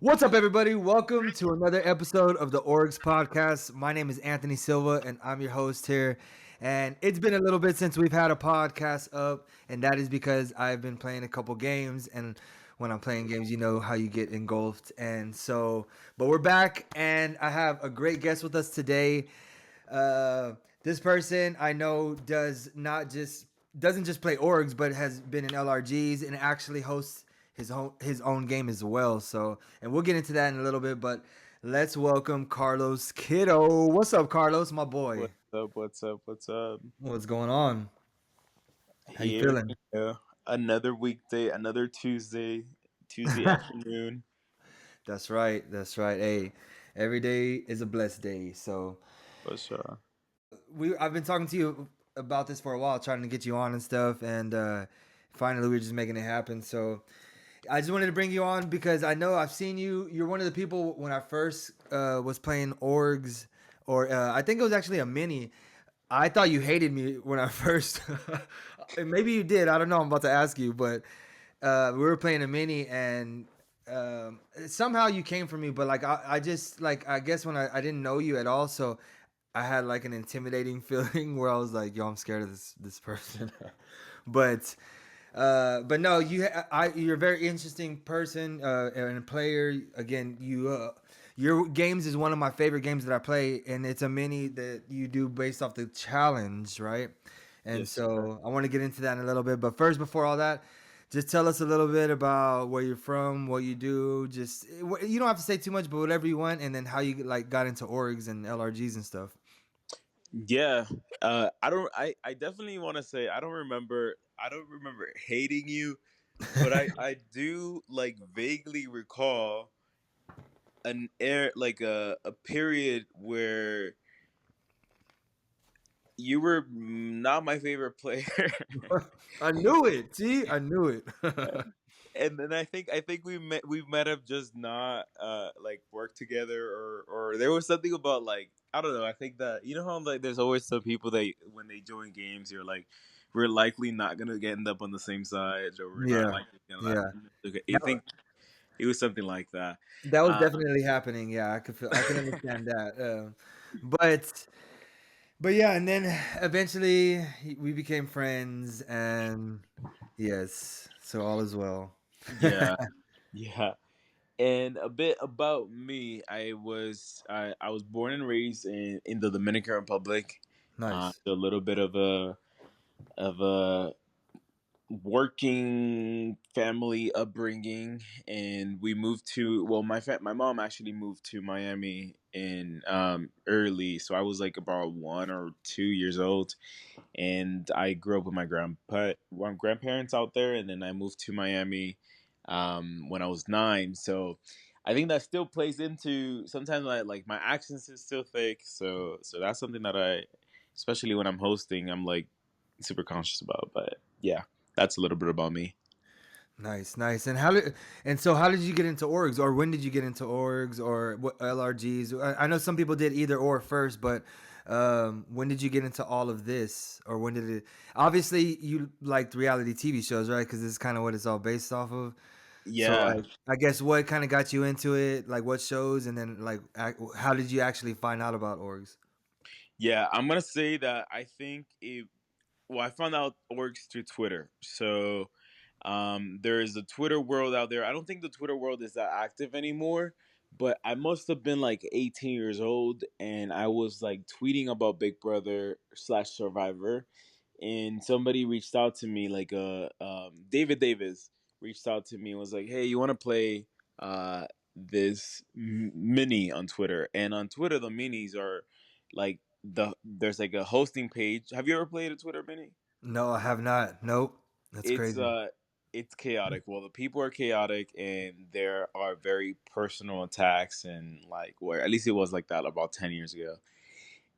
What's up, everybody? Welcome to another episode of the ORGS podcast. My name is Anthony Silva, and I'm your host here. And it's been a little bit since we've had a podcast up, and that is because I've been playing a couple games. And when I'm playing games, you know how you get engulfed. But we're back, and I have a great guest with us today. This person I know doesn't just play orgs, but has been in LRGs and actually hosts his own game as well. So, and we'll get into that in a little bit. But let's welcome Carlos Kiddo. What's up, Carlos, my boy? What's up? What's up? What's up? What's going on? How you Here, feeling? another weekday, another Tuesday afternoon. That's right. That's right. Hey, every day is a blessed day. So For sure. I've been talking to you about this for a while, trying to get you on and stuff, and finally we're just making it happen. So I just wanted to bring you on because I know I've seen you. You're one of the people when I first was playing orgs, or I think it was actually a mini. I thought you hated me when I first. Maybe you did. I don't know. I'm about to ask you, but we were playing a mini, and somehow you came for me. But like I just like I guess when I didn't know you at all, so I had like an intimidating feeling where I was like, "Yo, I'm scared of this person." but but no, you're a very interesting person and a player. Again, your games is one of my favorite games that I play, and it's a mini that you do based off the challenge, right? And Yes, sir. so I want to get into that in a little bit. But first, before all that, just tell us a little bit about where you're from, what you do. Just you don't have to say too much, but whatever you want, and then how you like got into orgs and LRGs and stuff. Yeah. I don't. I definitely want to say I don't remember. I don't remember hating you, but I do like vaguely recall a period where you were not my favorite player. I knew it. See, I knew it. And then I think we might have just not like worked together, or there was something about like I don't know. I think that you know how like there's always some people that when they join games you're like we're likely not gonna end up on the same side, or we're not Yeah, likely gonna. yeah. Okay, I That, think it was something like that. that was Uh, definitely happening. Yeah, I could understand that. But but yeah, and then eventually we became friends, and yes, so all is well. yeah, yeah. And a bit about me, I was born and raised in the Dominican Republic. Nice. So a little bit of a working family upbringing, and we moved to my mom actually moved to Miami in early, so I was like about 1 or 2 years old, and I grew up with my grandparents out there, and then I moved to Miami when I was 9. So I think that still plays into sometimes like my accents is still thick, so that's something that especially when I'm hosting, I'm like super conscious about. But yeah, that's a little bit about me. Nice, nice. And so how did you get into orgs, or when did you get into orgs, or what LRGs? I know some people did either or first, but when did you get into all of this, or when did it? Obviously, you liked reality TV shows, right? Because this is kind of what it's all based off of. So, Yeah, like, I guess what kind of got you into it, like what shows, and then like how did you actually find out about orgs? yeah, I'm gonna say that I think it. Well, I found out orgs through Twitter. So there is a Twitter world out there. I don't think the Twitter world is that active anymore, but I must have been like 18 years old, and I was like tweeting about Big Brother slash Survivor, and somebody reached out to me, like David Davis reached out to me and was like, "Hey, you want to play this mini on Twitter?" And on Twitter, the minis are like there's like a hosting page. Have you ever played a Twitter mini? No, I have not. Nope. That's It's crazy. it's chaotic. Well, the people are chaotic, and there are very personal attacks, and like where at least it was like that about 10 years ago.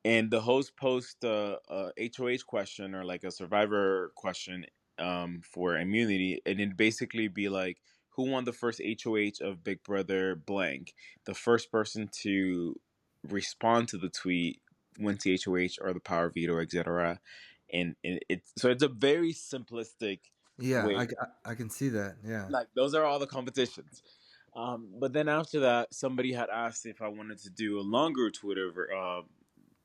And the host posts a HOH question or like a survivor question for immunity, and it'd basically be like, who won the first HOH of Big Brother blank? The first person to respond to the tweet wins the HOH or the power veto, etc. And it's a very simplistic Yeah, way. I can see that. Yeah. Like those are all the competitions. But then after that, somebody had asked if I wanted to do a longer Twitter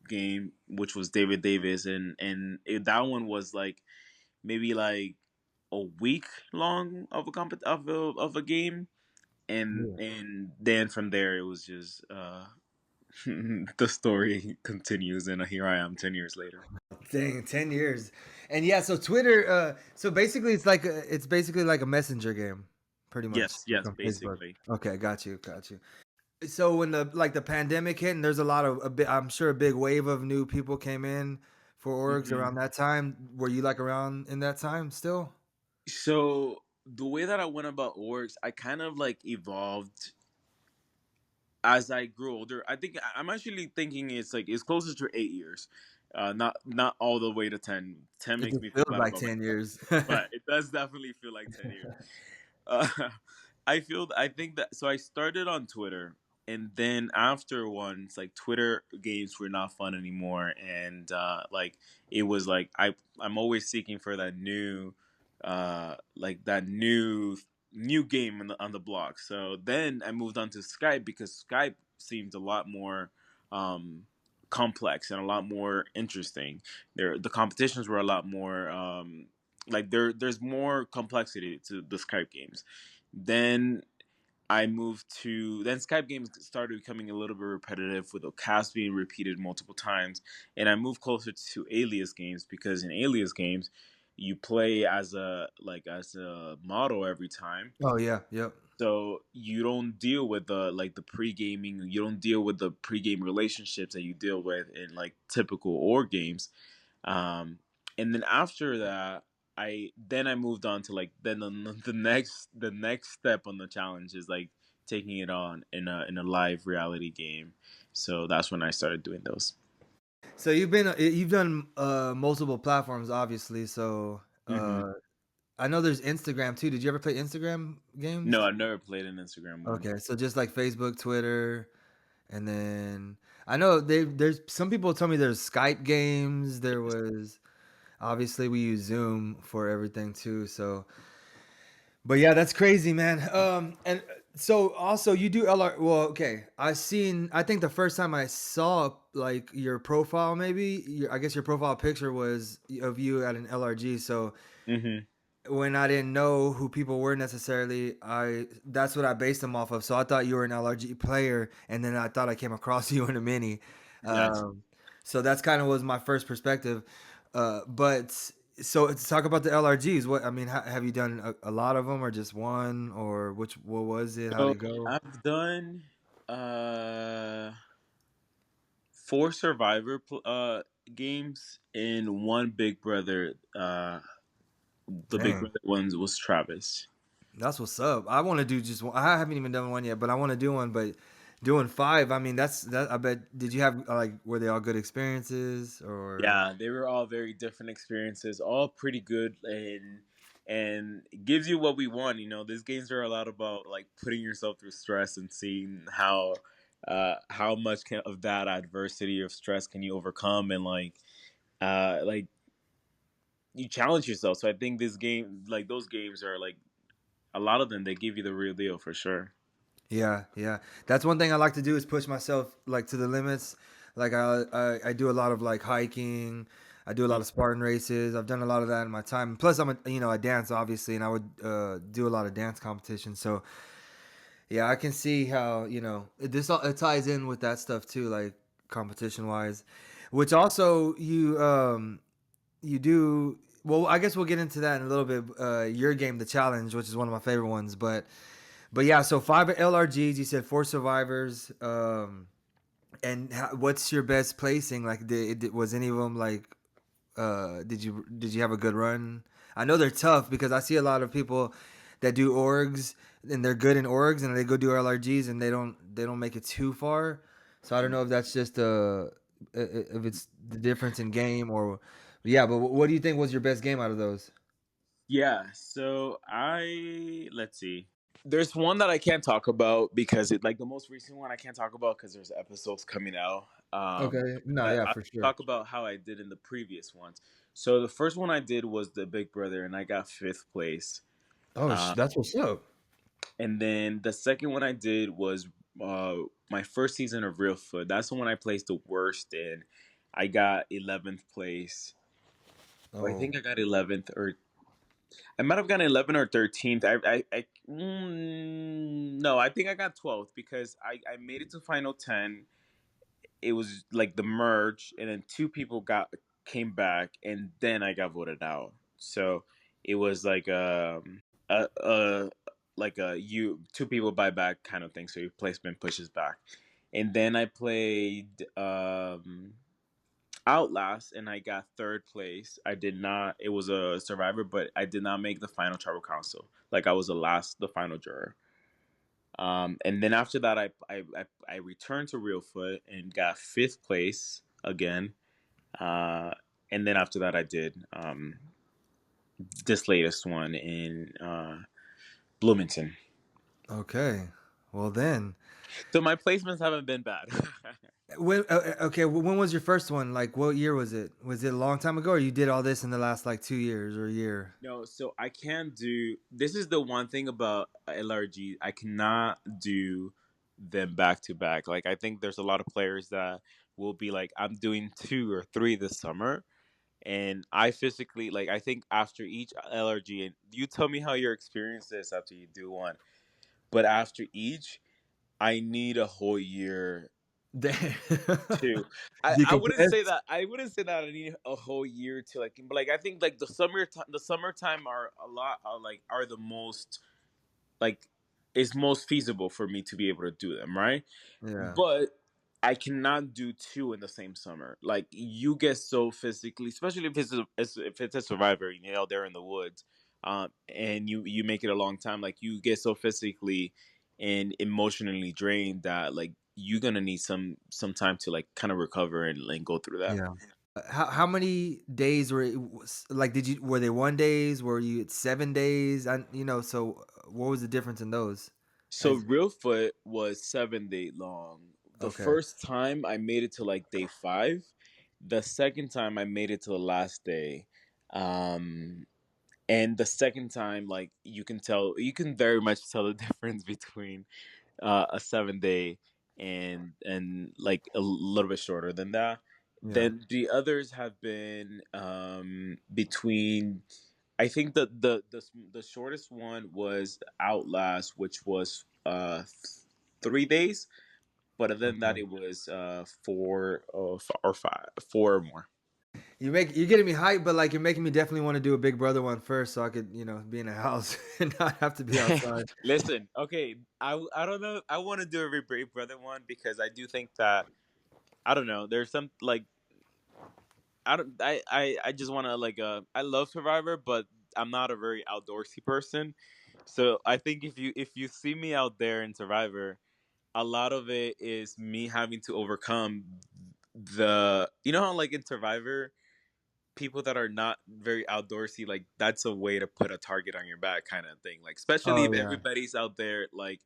game, which was David Davis, that one was like maybe like a week long of of a game, Yeah. and then from there it was just the story continues, and here I am 10 years later. Dang, 10 years, and yeah. So Twitter. So basically, it's basically like a messenger game, pretty much Yes, yes, from Facebook. basically. Okay, got you, got you. So when the pandemic hit, and there's a lot of a bit, I'm sure a big wave of new people came in for orgs around hmm that time. Were you like around in that time still? So the way that I went about orgs, I kind of like evolved as I grew older. I think I'm actually thinking it's closer to 8 years, not all the way to 10. 10 It makes just me feel feels bad like about 10 years. myself, but it does definitely feel like 10 years. Uh, I think that so I started on Twitter, and then after once like Twitter games were not fun anymore, and like it was like I'm always seeking for that new like that new game on the block. So then I moved on to Skype because Skype seemed a lot more um complex and a lot more interesting. The competitions were a lot more like there's more complexity to the Skype games. Then then Skype games started becoming a little bit repetitive with the cast being repeated multiple times, and I moved closer to Alias games because in Alias games you play as a model every time, Oh yeah, yep. so you don't deal with the pre-gaming, you don't deal with the pre-game relationships that you deal with in like typical or games. And then after that, I moved on to like then the next step on the challenge is like taking it on in a live reality game. So that's when I started doing those. So you've done multiple platforms, obviously. So hmm I know there's Instagram too. Did you ever play Instagram No, games? I've never played an Instagram one. Okay, so just like Facebook, Twitter, and then I know there's some people tell me there's Skype games. There was obviously we use Zoom for everything too. So, but yeah, that's crazy, man. And so also you do LR. Well, okay, I think the first time I saw like your profile, maybe I guess your profile picture was of you at an LRG. So hmm when I didn't know who people were necessarily, I that's what I based them off of. So I thought you were an LRG player, and then I thought I came across you in a mini. Gotcha. Um, so that's kind of was my first perspective. But so to talk about the LRGs, what I mean, have you done a lot of them, or just one, or which? What was it? How'd So it go? I've done uh four games and one Big Brother. The Big Dang, Brother ones was Travis. that's what's up. I want to do just one. I haven't even done one yet, but I want to do one. But doing five, I mean, that's that. I bet. Did you have like were they all good experiences or? Yeah, they were all very different experiences, all pretty good, and it gives you what we want. You know, these games are a lot about like putting yourself through stress and seeing how much of that adversity of stress can you overcome, and like you challenge yourself. So I think this game, like those games, are like a lot of them. They give you the real deal for sure. Yeah, yeah. That's one thing I like to do is push myself like to the limits. Like I do a lot of like hiking. I do a lot of Spartan races. I've done a lot of that in my time. Plus, I dance obviously, and I would do a lot of dance competitions. So yeah, I can see how this all it ties in with that stuff too, like competition wise. Which also you do well. I guess we'll get into that in a little bit. Your game, the challenge, which is one of my favorite ones, but yeah, so five LRGs. You said four survivors. And what's your best placing? Like, was any of them like? Did you have a good run? I know they're tough because I see a lot of people that do orgs and they're good in orgs and they go do LRGs and they don't make it too far. So I don't know if that's just if it's the difference in game or yeah. But what do you think was your best game out of those? Yeah, so I let's see. There's one that I can't talk about because it like the most recent one I can't talk about because there's episodes coming out. Okay, no, But yeah, I for sure. talk about how I did in the previous ones. So the first one I did was the Big Brother, and I got fifth place. Oh, Uh, that's what's up. And then the second one I did was uh, my first season of Real Foot. That's the one I placed the worst in. I got 11th place. Or I Oh, think I got 11th, or I might have gotten 11th or 13th. No, I think I got 12th because I made it to final 10. It was like the merge, and then two people came back, and then I got voted out. So it was like a like a you two people buy back kind of thing. So your placement pushes back, and then I played Outlast, and I got third place. I did not. It was a survivor, but I did not make the final tribal council. Like I was the final juror. And then after that, I returned to Real Foot and got fifth place again. Uh, and then after that, I did this latest one in Bloomington. okay. Well then, So my placements haven't been bad. okay. When was your first one? Like, what year was it? Was it a long time ago, or you did all this in the last like 2 years or a year? No, so I can't do. This is the one thing about LRG. I cannot do them back to back. Like I think there's a lot of players that will be like, I'm doing two or three this summer, and I physically like. I think after each LRG, and you tell me how your experience is after you do one, but after each, I need a whole year Damn. too. I wouldn't Decompressed. say that. I wouldn't say that I need a whole year to like. But like I think like the summertime are a lot are the most like it's most feasible for me to be able to do them, right? Yeah. But I cannot do two in the same summer. Like you get so physically, especially if it's a survivor, you know, they're in the woods, and you make it a long time. Like you get so physically and emotionally drained that like you're gonna need some time to like kind of recover and like go through that. Yeah. How many days like did you were they 1 days? Were you at 7 days? So what was the difference in those? So As Real Foot was 7 day long. The okay. first time I made it to like day five. The second time I made it to the last day. Um, and the second time, like you can very much tell the difference between a 7 day and like a little bit shorter than that. Yeah. Then the others have been between. I think the shortest one was Outlast, which was 3 days. But other than that, Okay. it was or five, four or more. You're getting me hyped, but like you're making me definitely want to do a Big Brother one first, so I could be in a house and not have to be outside. Listen, okay, I don't know. I want to do a Brave Brother one because I do think that I don't know. There's some like I don't I just want to like I love Survivor, but I'm not a very outdoorsy person. So I think if you see me out there in Survivor, a lot of it is me having to overcome the you know how like in Survivor people that are not very outdoorsy, like that's a way to put a target on your back kind of thing, like especially Oh if yeah, everybody's out there like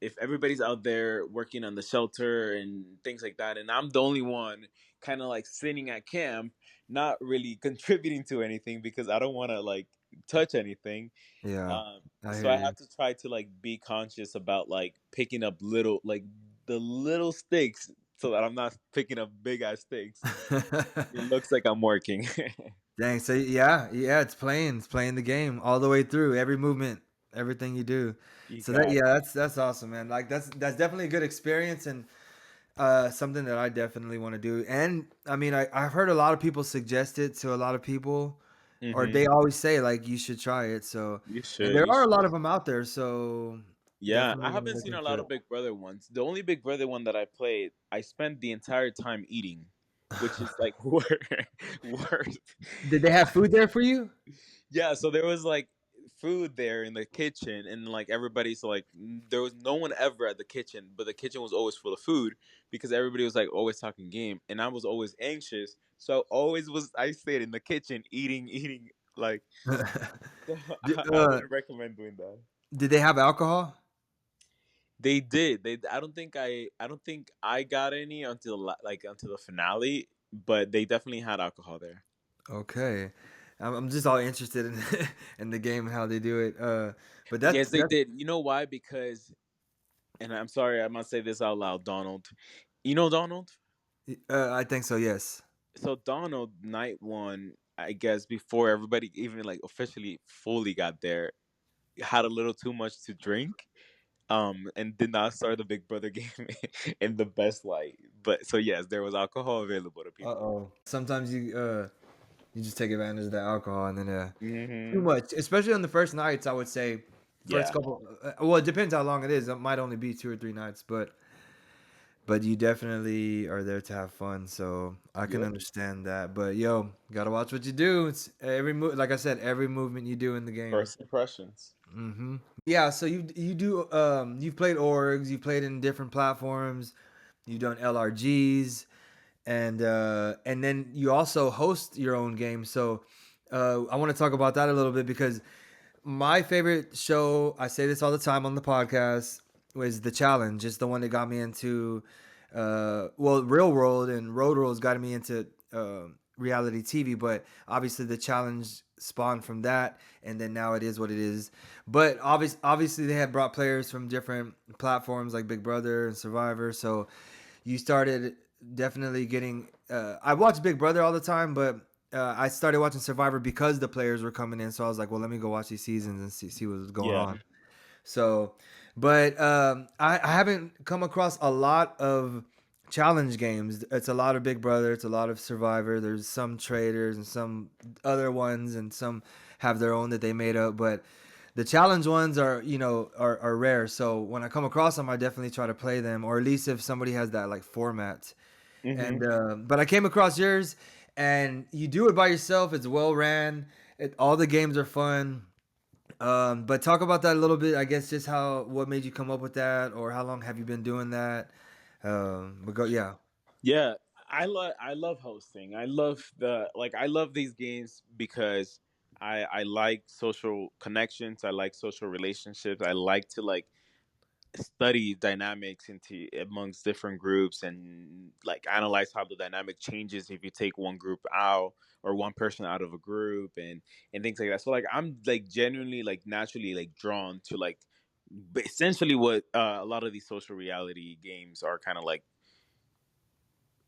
if everybody's out there working on the shelter and things like that, and I'm the only one kind of like sitting at camp, not really contributing to anything because I don't want to like touch anything. yeah. I So hear I you. have to try to like be conscious about like picking up little like the little sticks so that I'm not picking up big ass sticks. It looks like I'm working. Dang. So yeah, it's playing the game all the way through, every movement, everything you do. You So got it. that's awesome, man. Like that's definitely a good experience and something that I definitely want to do. And I mean, I've heard a lot of people suggest it to a lot of people, or Hmm. they always say like you should try it. So, You and should. there You are a lot should. of them out there. So Yeah, I definitely gonna haven't look seen a into lot it. of Big Brother ones. The only Big Brother one that I played, I spent the entire time eating, which is like worse. Did they have food there for you? Yeah, so there was like food there in the kitchen, and like everybody's like, there was no one ever at the kitchen, but the kitchen was always full of food because everybody was like always talking game, and I was always anxious, so I stayed in the kitchen eating, eating like. So did, I uh, wouldn't recommend doing that. did they have alcohol? They did. They. I don't think I. I don't think I got any until until the finale. But they definitely had alcohol there. Okay. I'm just all interested in in the game and how they do it. But Yes, they that's did. You know why? Because, and I'm sorry, I must say this out loud, Donald. You know Donald? I think so. Yes. So Donald night one, I guess before everybody even like officially fully got there, had a little too much to drink, and did not start the Big Brother game in the best light. But so yes, there was alcohol available to Uh people. oh. Sometimes you just take advantage of that alcohol and then too Hmm. much, especially on the first nights. I would say first Yeah, couple. Well, it depends how long it is. It might only be 2 or 3 nights, but you definitely are there to have fun. So I can yep. understand that. But yo, gotta watch what you do. It's every like I said, every movement you do in the game. First impressions. Yeah. So you do you've played orgs. You've played in different platforms. You've done LRGs, and then you also host your own game. So I want to talk about that a little bit because my favorite show, I say this all the time on the podcast, was The Challenge. It's the one that got me into, well, Real World and Road Rules got me into reality TV. But obviously, The Challenge spawned from that, and then now it is what it is. But obviously, they had brought players from different platforms like Big Brother and Survivor. So you started definitely getting. I watch Big Brother all the time, but I started watching Survivor because the players were coming in. So I was like, well, let me go watch these seasons and see what was going Yeah. on. So, but I haven't come across a lot of challenge games. It's a lot of Big Brother. It's a lot of Survivor. There's some traders and some other ones, and some have their own that they made up. But the challenge ones are are rare. So when I come across them, I definitely try to play them, or at least if somebody has that like format. Hmm. And but I came across yours, and you do it by yourself. It's well ran. All the games are fun. But talk about that a little bit. I guess just what made you come up with that, or how long have you been doing that? But go, yeah, Yeah, I love hosting. I love I love these games because I like social connections. I like social relationships. I like to study dynamics into amongst different groups and like analyze how the dynamic changes if you take one group out or one person out of a group and things like that. So like I'm like genuinely like naturally like drawn to like essentially what a lot of these social reality games are kind of like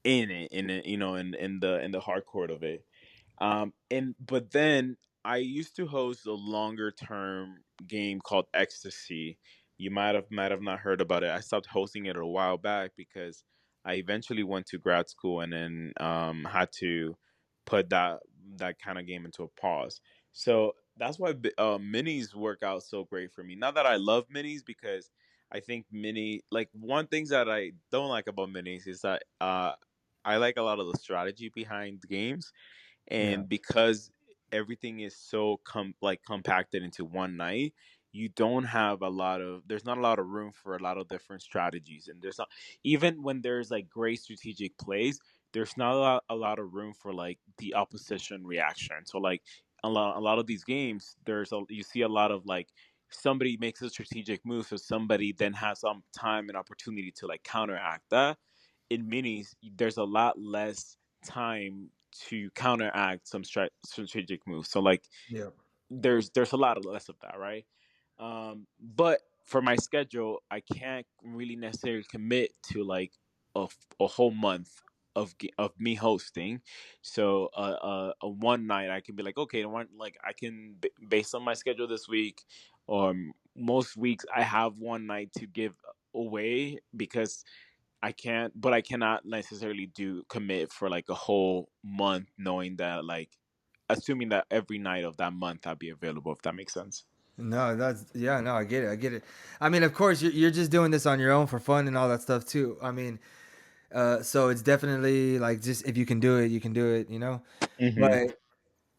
in it in it, in the hardcore of it. And but then I used to host a longer term game called Ecstasy. You might have not heard about it. I stopped hosting it a while back because I eventually went to grad school and then had to put that kind of game into a pause. So that's why minis work out so great for me. Not that I love minis, because I think like one things that I don't like about minis is that I like a lot of the strategy behind the games, yeah, and because everything is so compacted into one night, you don't have there's not a lot of room for a lot of different strategies, and there's not, even when there's like great strategic plays, there's not a lot of room for like the opposition reaction. So like a lot of these games, you see a lot of like somebody makes a strategic move, so somebody then has some time and opportunity to like counteract that. In minis, there's a lot less time to counteract some strategic moves. So like yeah. there's a lot of less of that, right? But for my schedule, I can't really necessarily commit to like a whole month of me hosting. So a one night I can be like, okay, one like I can based on my schedule this week, or most weeks I have one night to give away, because I cannot necessarily do commit for like a whole month, knowing that like assuming that every night of that month I'll be available, if that makes sense. No, that's yeah. No, I get it. I get it. I mean, of course, you're just doing this on your own for fun and all that stuff too. I mean, so it's definitely like just if you can do it, you can do it. Hmm. But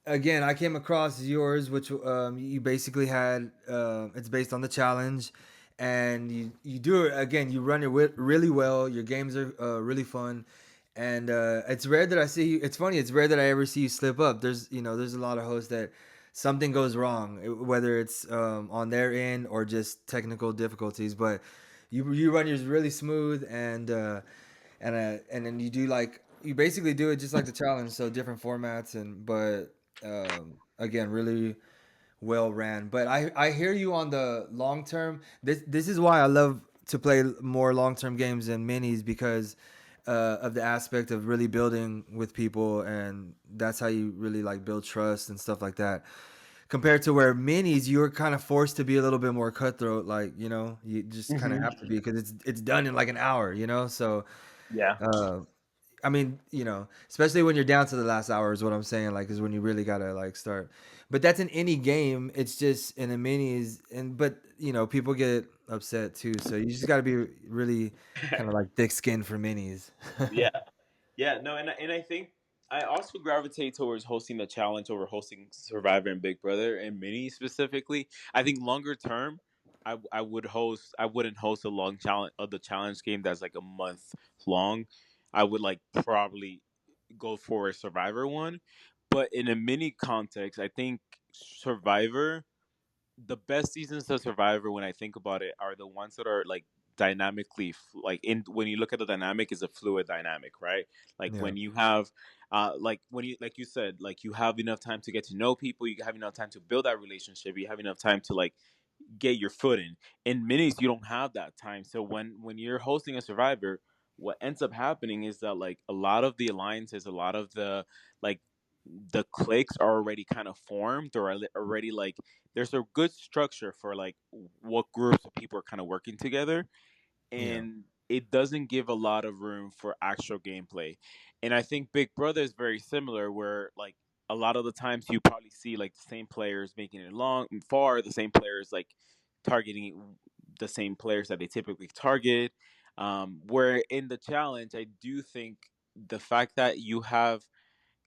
again, I came across yours, which you basically had. It's based on the challenge, and you do it again. You run it really well. Your games are really fun, and it's rare that I see you. It's funny. It's rare that I ever see you slip up. There's a lot of hosts that something goes wrong, whether it's on their end or just technical difficulties. But you run yours really smooth, and then you do like you basically do it just like the challenge. So different formats, and but. Again, really well ran. But I hear you on the long term. This is why I love to play more long term games than minis because of the aspect of really building with people, and that's how you really like build trust and stuff like that. Compared to where minis, you're kind of forced to be a little bit more cutthroat. Like you just kind of Hmm. have to be because it's done in like an hour. So Yeah. uh, I mean, especially when you're down to the last hour is what I'm saying. Like, is when you really gotta like start. But that's in any game. It's just in a minis, but people get upset too. So you just gotta be really kind of like thick skinned for minis. Yeah. Yeah, no, and I think I also gravitate towards hosting the challenge over hosting Survivor and Big Brother and Mini specifically. I think longer term, I wouldn't host a long challenge of the challenge game that's like a month long. I would like probably go for a Survivor one, but in a mini context, I think Survivor, the best seasons of Survivor, when I think about it, are the ones that are like dynamically like in when you look at the dynamic, is a fluid dynamic, right? Like Yeah, when you have like when you like you said, like you have enough time to get to know people, you have enough time to build that relationship, you have enough time to like get your foot in minis. You don't have that time, so when you're hosting a Survivor, what ends up happening is that like a lot of the alliances, a lot of the like the cliques are already kind of formed, or already like there's a good structure for like what groups of people are kind of working together, yeah, and it doesn't give a lot of room for actual gameplay. And I think Big Brother is very similar, where like a lot of the times you probably see like the same players making it long far, the same players like targeting the same players that they typically target. Where in the challenge, I do think the fact that you have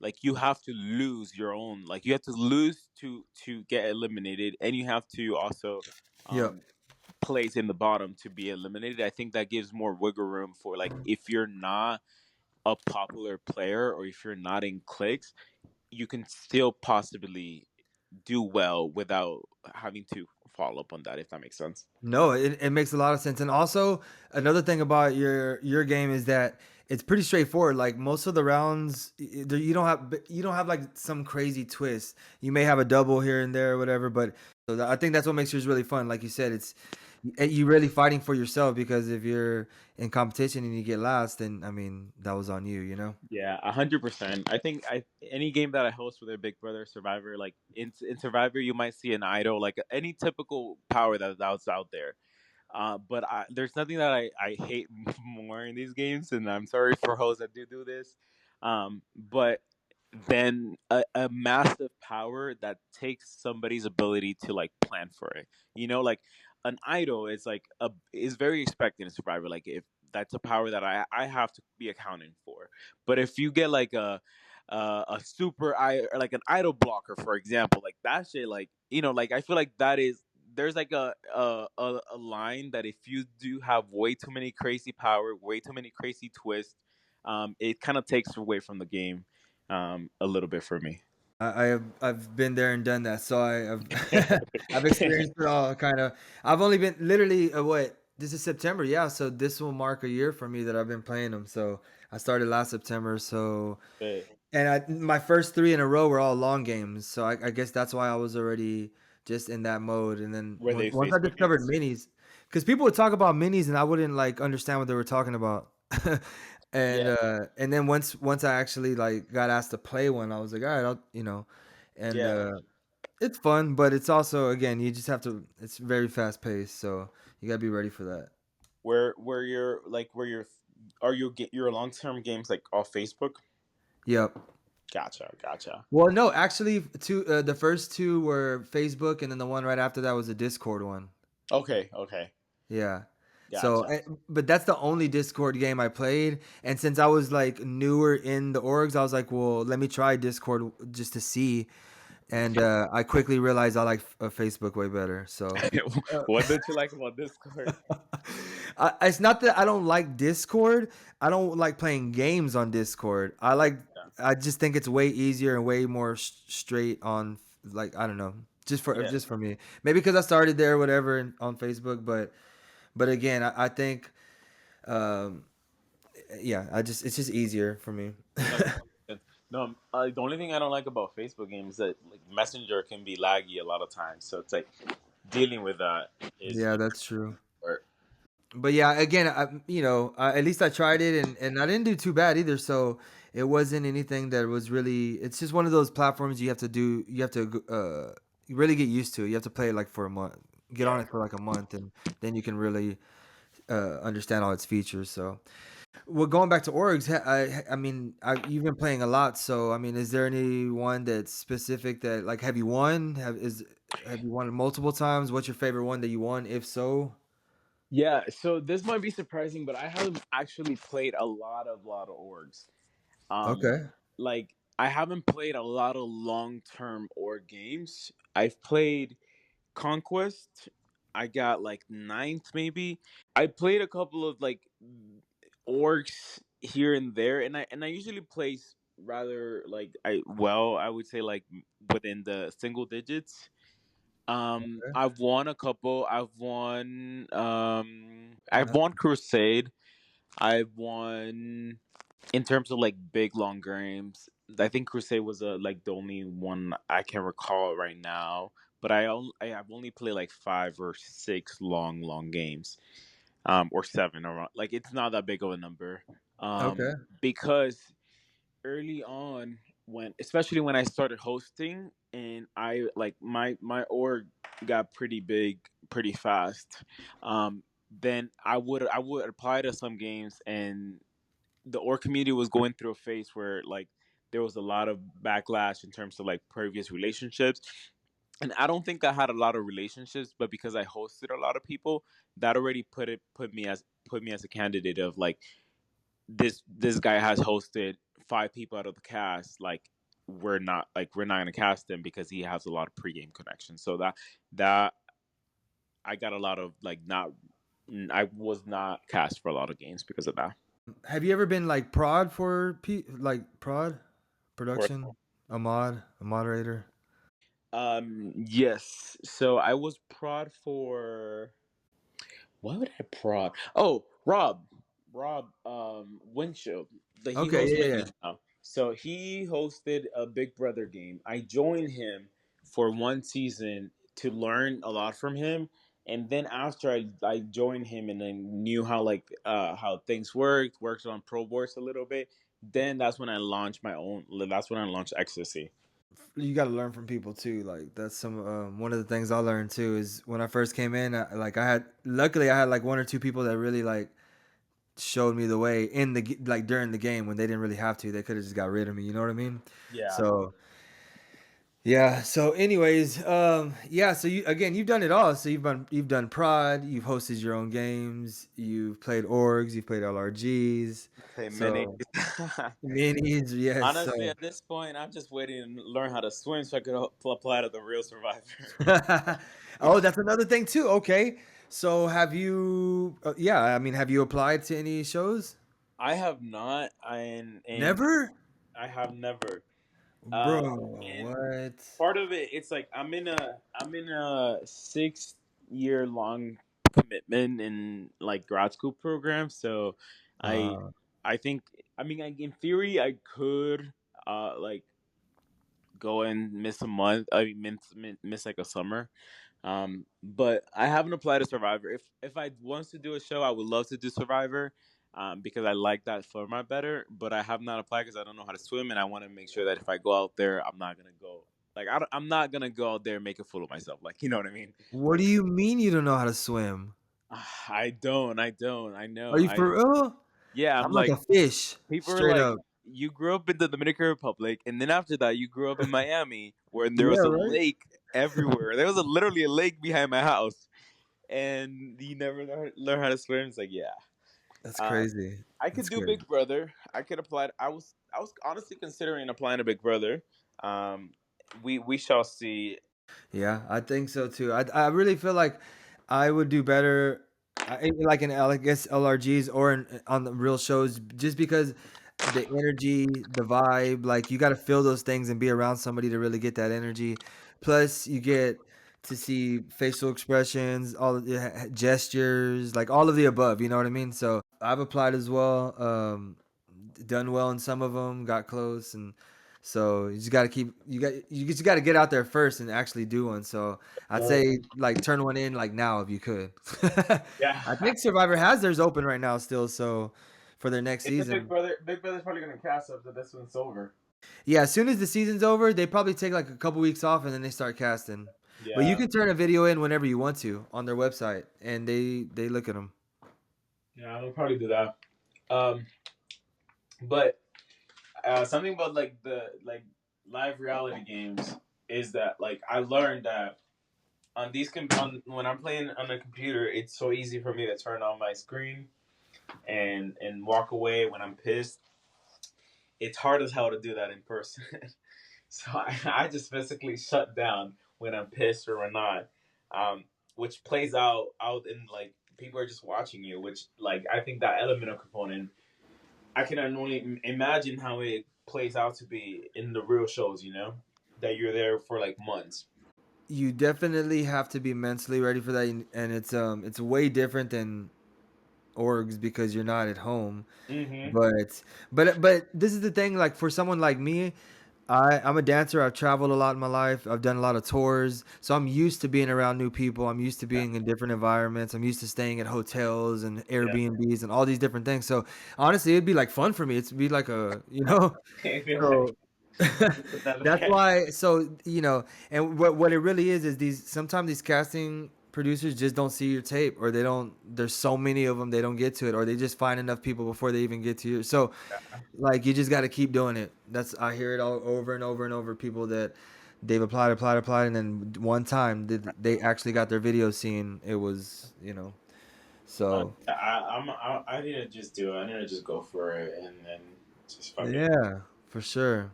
to lose your own, like you have to lose to get eliminated, and you have to also yep. um place in the bottom to be eliminated. I think that gives more wiggle room for like if you're not a popular player or if you're not in cliques, you can still possibly do well without having to follow up on that, if that makes sense. No, it makes a lot of sense. And also another thing about your game is that it's pretty straightforward. Like most of the rounds, you don't have like some crazy twist. You may have a double here and there or whatever, but I think that's what makes yours really fun. Like you said, it's you really fighting for yourself because if you're in competition and you get last, then I mean that was on you. Yeah, 100%. I think any game that I host with a Big Brother Survivor, like in Survivor, you might see an idol, like any typical power that's out there. But there's nothing that I hate more in these games, and I'm sorry for hosts that do this. But then a massive power that takes somebody's ability to like plan for it. Like an idol is like is very expected in Survivor. Like if that's a power that I have to be accounting for. But if you get like a super or like an idol blocker, for example, like that shit, like like I feel like that is there's like a line that if you do have way too many crazy power, way too many crazy twists, it kind of takes away from the game a little bit for me. I've been there and done that, so I've I've experienced it all. Kind of. I've only been literally what this is September, yeah. So this will mark a year for me that I've been playing them. So I started last September. So But and my first three in a row were all long games. So I guess that's why I was already just in that mode. And then were they once I Facebook discovered games? minis, because people would talk about minis and I wouldn't like understand what they were talking about. and Yeah, then once I actually like got asked to play one, I was like, all right, and yeah. it's fun, but it's also again you just have to. It's very fast paced, so you gotta be ready for that. Where you're like where you're are you get your long term games like off Facebook? Yep. Gotcha, gotcha. Well, no, actually, the first two were Facebook, and then the one right after that was a Discord one. Okay, okay, Yeah. So, gotcha. but that's the only Discord game I played, and since I was like newer in the orgs, I was like, well, let me try Discord just to see, and I quickly realized I like Facebook way better. So, What did you like about Discord? it's not that I don't like Discord. I don't like playing games on Discord. Yeah, I just think it's way easier and way more straight on. Like I don't know, yeah. just for me. Maybe because I started there, whatever, on Facebook. But again, I think, um, yeah, it's just easier for me. No, that makes sense. No, the only thing I don't like about Facebook games is that like Messenger can be laggy a lot of times. So it's like dealing with that Yeah, is that's true. hard. But yeah, again, at least I tried it, and I didn't do too bad either. So it wasn't anything that was really. It's just one of those platforms you have to do. You have to really get used to. You have to play it like for a month, get on Yeah. it for like a month, and then you can really understand all its features. So, well, going back to orgs, I mean, you've been playing a lot. So, I mean, is there any one that's specific that like have you won? Have you won multiple times? What's your favorite one that you won? If so, Yeah, so this might be surprising, but I haven't actually played a lot of orgs. Um, okay, like I haven't played a lot of long term org games. I've played Conquest. I got like ninth maybe. I played a couple of like orgs here and there, and I usually place rather like I would say like within the single digits. I've won a couple. I've no, won Crusade. I've won in terms of like big long games. I think Crusade was like the only one I can recall right now. But I've only played like 5 or 6 long games, or 7 or like it's not that big of a number, okay. because early on when especially when I started hosting and I like my org got pretty big pretty fast. Then I would apply to some games and the org community was going through a phase where like there was a lot of backlash in terms of like previous relationships, and I don't think I had a lot of relationships, but because I hosted a lot of people, that already put me as a candidate of like this guy has hosted 5 people out of the cast. Like we're not gonna cast him because he has a lot of pregame connections. So that I got a lot of like not I was not cast for a lot of games because of that. Have you ever been like prod for like prod For production? A moderator? yes. So I was prod for what would I prod? Oh, Rob Winchell. He Okay, hosts yeah, my yeah. game now. So he hosted a Big Brother game. I joined him for one season to learn a lot from him. And then after I joined him and I knew how things worked on pro boards a little bit. Then that's when I launched my own. That's when I launched Ecstasy. You got to learn from people too. Like that's one of the things I learned too is when I first came in. Luckily I had like one or two people that really like showed me the way like during the game when they didn't really have to. They could have just got rid of me. You know what I mean? Yeah. So yeah. So, anyways, yeah. So you've done it all. So you've done prod. You've hosted your own games. You've played orgs. You've played LRGs. Play mini. So minis, yes. Honestly, So at this point, I'm just waiting to learn how to swim so I could apply to the real Survivor. oh, that's another thing too. Okay. So have you? Yeah, I mean, have you applied to any shows? I have not, and Never, I have never. bro. And What? part of it, it's like I'm in a 6 year long commitment in like grad school program. So I Uh, I think in theory I could like go and miss a month. I mean, miss like a summer. But I haven't applied to Survivor. If I wants to do a show, I would love to do Survivor, because I like that format better. But I have not applied because I don't know how to swim, and I want to make sure that if I go out there, I'm not gonna go like I'm not gonna go out there and make a fool of myself. Like you know what I mean? what do you mean you don't know how to swim? I don't. I don't. I Are know. you for real? Yeah. I'm I'm like like a fish, people are straight like, up. you grew up in the Dominican Republic, and then after that, you grew up in Miami, where there Yeah, was a right. lake everywhere. There was literally a lake behind my house, and you never learn how to swim. It's like, yeah, That's uh, crazy. I could That's do crazy. Big Brother. I could apply. I was honestly considering applying to Big Brother. Um, we shall see. Yeah, I think so too. I really feel like I would do better, like in I guess LRGs or on the real shows, just because the energy, the vibe, like you got to feel those things and be around somebody to really get that energy. Plus, you get to see facial expressions, all of the gestures, like all of the above. You know what I mean? So I've applied as well, done well in some of them, got close, and So you just got to you just got to get out there first and actually do one. So I'd say like turn one in like now if you could. Yeah. I think Survivor has theirs open right now still, so for their next It's a Big season. Brother. Big Brother's probably gonna cast after this one's over. Yeah, as soon as the season's over, they probably take like a couple weeks off and then they start casting. But you Yeah. can turn a video in whenever you want to on their website, and they look at them. Yeah, I'll probably do that. Um, but something about like the like live reality games is that like I learned that on when I'm playing on the computer, it's so easy for me to turn on my screen and walk away when I'm pissed. It's hard as hell to do that in person. So I just physically shut down when I'm pissed or when not, um, which plays out in like people are just watching you. Which like I think that element of component, I can only imagine how it plays out to be in the real shows. You know, that you're there for like months. You definitely have to be mentally ready for that, and it's way different than orgs because you're not at home. Mm-hmm. But this is the thing. Like for someone like me, I'm a dancer. I've traveled a lot in my life. I've done a lot of tours, so I'm used to being around new people. I'm used to Yeah. being in different environments. I'm used to staying at hotels and Yeah. Airbnbs and all these different things. So honestly, it'd be like fun for me. It'd be like I feel like so that's why. So and what it really is these sometimes these casting producers just don't see your tape, or they don't. There's so many of them they don't get to it, or they just find enough people before they even get to you. So like you just got to keep doing it. That's I hear it all over and over and over. People that they've applied, and then one time they actually got their video seen. It was so I need to just do it. I need to just go for it and then just fuck it. yeah, for sure.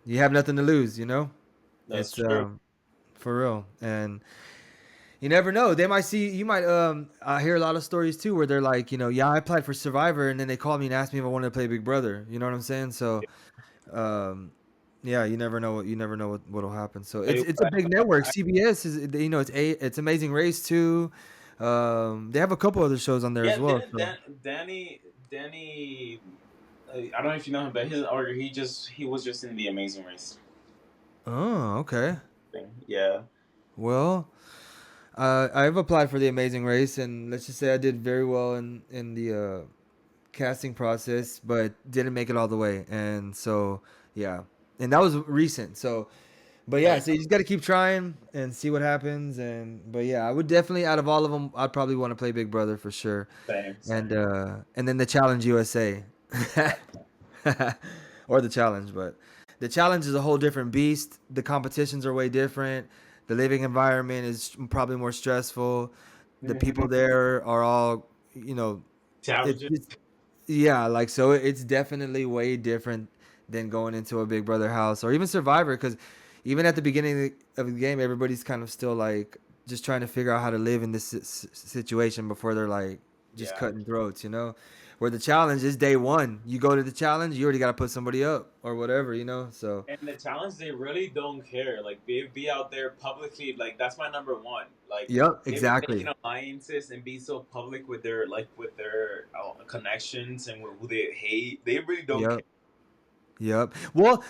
You have nothing to lose. That's It's true. for real, and you never know. They might see you might I hear a lot of stories too where they're like, yeah, I applied for Survivor and then they called me and asked me if I wanted to play Big Brother. You know what I'm saying? So um yeah, you never know what'll happen. So Hey, it's a big network. CBS is it's Amazing Race too. They have a couple other shows on there as yeah, well. didn't So Danny? I don't know if you know him, but his order he was just in the Amazing Race oh, okay. thing. Yeah, Well, I've applied for the Amazing Race and let's just say I did very well in the casting process, but didn't make it all the way. And so, yeah, and that was recent. So, but yeah, nice. so you just got to keep trying and see what happens. But yeah, I would definitely, out of all of them, I'd probably want to play Big Brother for sure. Same, same. And then the Challenge USA, or the Challenge, but the Challenge is a whole different beast. The competitions are way different. The living environment is probably more stressful. The Mm-hmm. people there are all, you know, Challenging. it's yeah, like so it's definitely way different than going into a Big Brother house or even Survivor because even at the beginning of the game, everybody's kind of still like just trying to figure out how to live in this situation before they're like just Yeah. cutting throats. Where the challenge is day one. You go to the challenge, you already got to put somebody up or whatever. So, And the challenge, they really don't care. Like they be out there publicly. Like that's my number one. Like yep, they be exactly. making alliances and be so public with their connections and with who they hate. They really don't care. Yep. Yep. Well,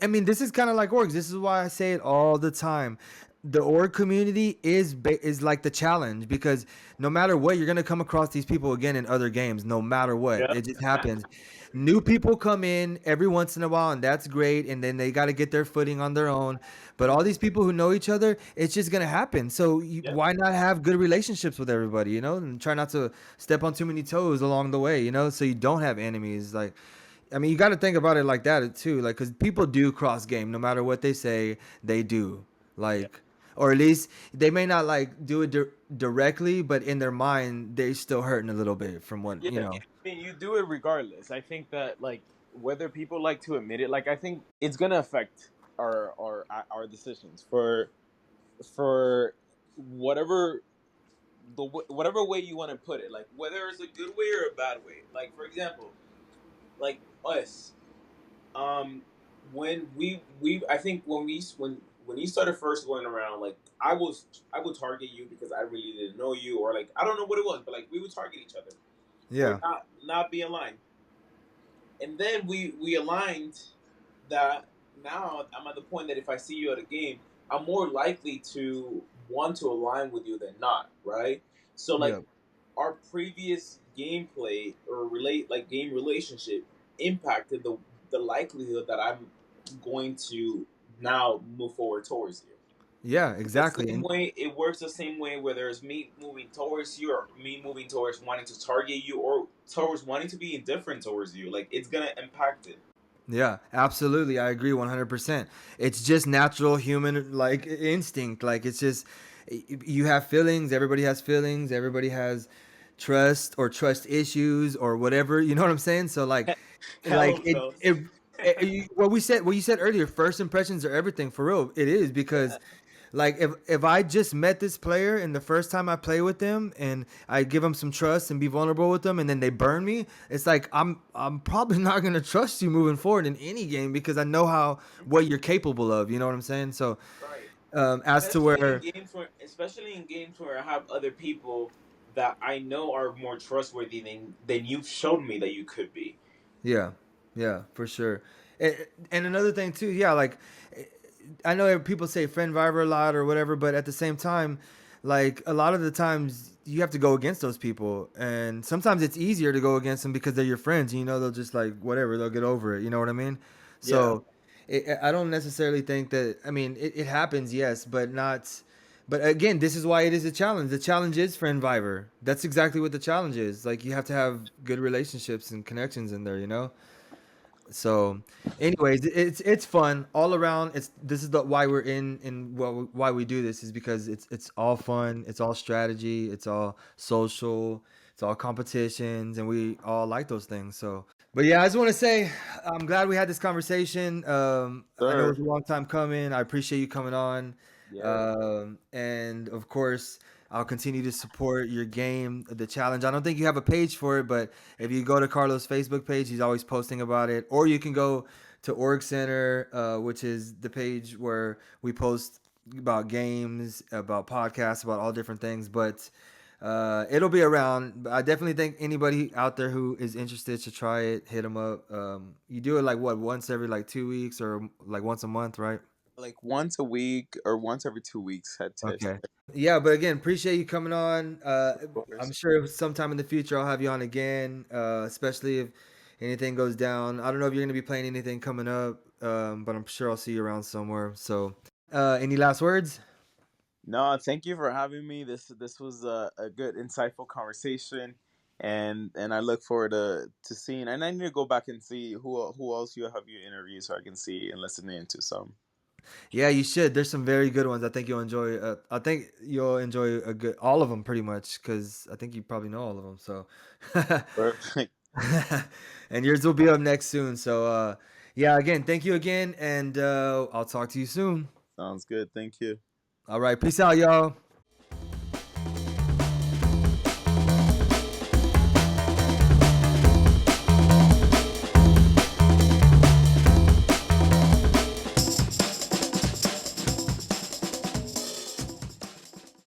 I mean, this is kind of like orgs. This is why I say it all the time. The org community is like the challenge because no matter what, you're gonna come across these people again in other games. No matter what, Yeah. it just happens. New people come in every once in a while, and that's great. And then they got to get their footing on their own. But all these people who know each other, it's just gonna happen. So Yeah. why not have good relationships with everybody? And try not to step on too many toes along the way. So you don't have enemies. Like I mean, you got to think about it like that too, like because people do cross game, no matter what they say, they do. Yeah. Like, or at least they may not like do it directly, but in their mind, they're still hurting a little bit from what Yeah, I mean, you do it regardless. I think that like whether people like to admit it, like I think it's gonna affect our decisions for whatever whatever way you want to put it. Like whether it's a good way or a bad way. Like for example, like us, um, when we I think when you started first going around, like I would target you because I really didn't know you, or like I don't know what it was, but like we would target each other for Yeah, not being aligned. And then we aligned that now I'm at the point that if I see you at a game, I'm more likely to want to align with you than not, right? So like Yeah. our previous gameplay or relate like game relationship impacted the likelihood that I'm going to now move forward towards you. Yeah, The exactly. same And way it works the same way whether it's me moving towards you or me moving towards wanting to target you or towards wanting to be indifferent towards you. Like it's gonna impact it. yeah, absolutely. I agree 100%. It's just natural human like instinct. Like it's just you have feelings, everybody has feelings, everybody has trust or trust issues or whatever, you know what I'm saying? So Hell like of those. what you said earlier, first impressions are everything for real. It is because Yeah. like if I just met this player and the first time I play with them and I give them some trust and be vulnerable with them and then they burn me, it's like I'm probably not gonna trust you moving forward in any game because I know how what you're capable of. You know what I'm saying? So Right. as to where Especially in games where I have other people that I know are more trustworthy than you've shown me that you could be. yeah, yeah, for sure. And another thing too, yeah, like I know people say friend Viber a lot or whatever, but at the same time, like a lot of the times you have to go against those people, and sometimes it's easier to go against them because they're your friends. You know, they'll just like whatever, they'll get over it. You know what I mean? Yeah. So I don't necessarily think that. I mean, it happens, yes, but not. But again, this is why it is a challenge. The challenge is friend Viber. That's exactly what the challenge is. Like you have to have good relationships and connections in there. You know. So, anyways, it's fun all around. It's this is the why we're in why we do this is because it's all fun. It's all strategy. It's all social. It's all competitions, and we all like those things. So, but yeah, I just want to say I'm glad we had this conversation. I know it Sir. was a long time coming. I appreciate you coming on, Yeah. and of course, I'll continue to support your game, the challenge. I don't think you have a page for it, but if you go to Carlos' Facebook page, he's always posting about it. Or you can go to Org Center, which is the page where we post about games, about podcasts, about all different things. But it'll be around. But I definitely think anybody out there who is interested should try it. Hit them up. You do it like what once every like 2 weeks or like once a month, right? Like once a week or once every 2 weeks head test. Okay. Yeah, but again, appreciate you coming on. Of I'm course. sure sometime in the future I'll have you on again, especially if anything goes down. I don't know if you're going to be playing anything coming up, but I'm sure I'll see you around somewhere. So, any last words? No, thank you for having me. This was a good, insightful conversation, and I look forward to seeing. And I need to go back and see who else you have you interview so I can see and listen into some. Yeah, you should. There's some very good ones. I think you'll enjoy. I think you'll enjoy a good all of them pretty much because I think you probably know all of them. So, Perfect. and yours will be up next soon. So, yeah, again, thank you again, and I'll talk to you soon. Sounds good. Thank you. All right, peace out, y'all.